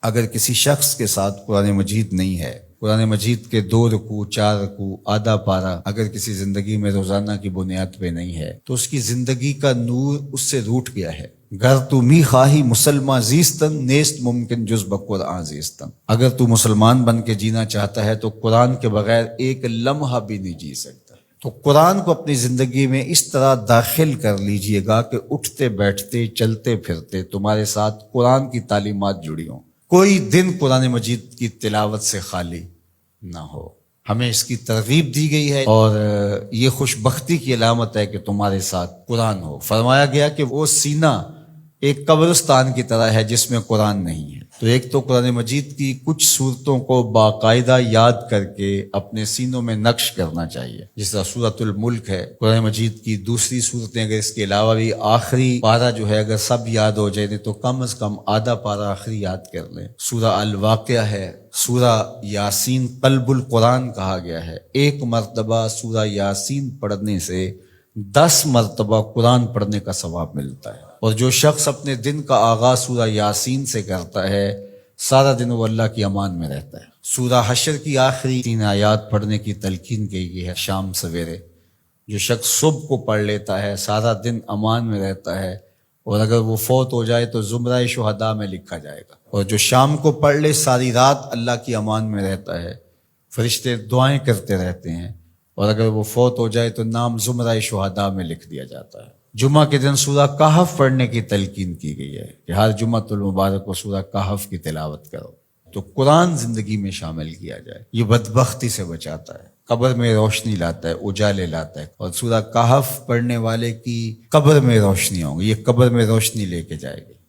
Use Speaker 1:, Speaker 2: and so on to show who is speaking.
Speaker 1: اگر کسی شخص کے ساتھ قرآن مجید نہیں ہے، قرآن مجید کے 2 رکوع 4 رکوع آدھا پارہ اگر کسی زندگی میں روزانہ کی بنیاد پہ نہیں ہے تو اس کی زندگی کا نور اس سے روٹھ گیا ہے۔ گر تو می خواہی مسلمان زیستن نیست ممکن جز بقرآن زیستن، اگر تو مسلمان بن کے جینا چاہتا ہے تو قرآن کے بغیر ایک لمحہ بھی نہیں جی سکتا۔ تو قرآن کو اپنی زندگی میں اس طرح داخل کر لیجئے گا کہ اٹھتے بیٹھتے چلتے پھرتے تمہارے ساتھ قرآن کی تعلیمات جڑی ہوں، کوئی دن قرآن مجید کی تلاوت سے خالی نہ ہو۔ ہمیں اس کی ترغیب دی گئی ہے اور یہ خوش بختی کی علامت ہے کہ تمہارے ساتھ قرآن ہو۔ فرمایا گیا کہ وہ سینہ ایک قبرستان کی طرح ہے جس میں قرآن نہیں ہے۔ تو ایک تو قرآن مجید کی کچھ صورتوں کو باقاعدہ یاد کر کے اپنے سینوں میں نقش کرنا چاہیے، جس طرح سورۃ الملک ہے قرآن مجید کی دوسری صورتیں، اگر اس کے علاوہ بھی آخری پارہ جو ہے اگر سب یاد ہو جائے تو کم از کم آدھا پارہ آخری یاد کر لیں۔ سورہ الواقعہ ہے، سورہ یاسین قلب القرآن کہا گیا ہے، ایک مرتبہ سورہ یاسین پڑھنے سے 10 مرتبہ قرآن پڑھنے کا ثواب ملتا ہے۔ اور جو شخص اپنے دن کا آغاز سورہ یاسین سے کرتا ہے سارا دن وہ اللہ کی امان میں رہتا ہے۔ سورہ حشر کی آخری 3 آیات پڑھنے کی تلقین کی گئی ہے شام سویرے۔ جو شخص صبح کو پڑھ لیتا ہے سارا دن امان میں رہتا ہے، اور اگر وہ فوت ہو جائے تو زمرہ شہداء میں لکھا جائے گا۔ اور جو شام کو پڑھ لے ساری رات اللہ کی امان میں رہتا ہے، فرشتے دعائیں کرتے رہتے ہیں، اور اگر وہ فوت ہو جائے تو نام زمرہ شہداء میں لکھ دیا جاتا ہے۔ جمعہ کے دن سورہ کہف پڑھنے کی تلقین کی گئی ہے کہ ہر جمعۃ المبارک کو سورہ کہف کی تلاوت کرو۔ تو قرآن زندگی میں شامل کیا جائے، یہ بدبختی سے بچاتا ہے، قبر میں روشنی لاتا ہے، اجالے لاتا ہے، اور سورہ کہف پڑھنے والے کی قبر میں روشنی ہوں گی، یہ قبر میں روشنی لے کے جائے گی۔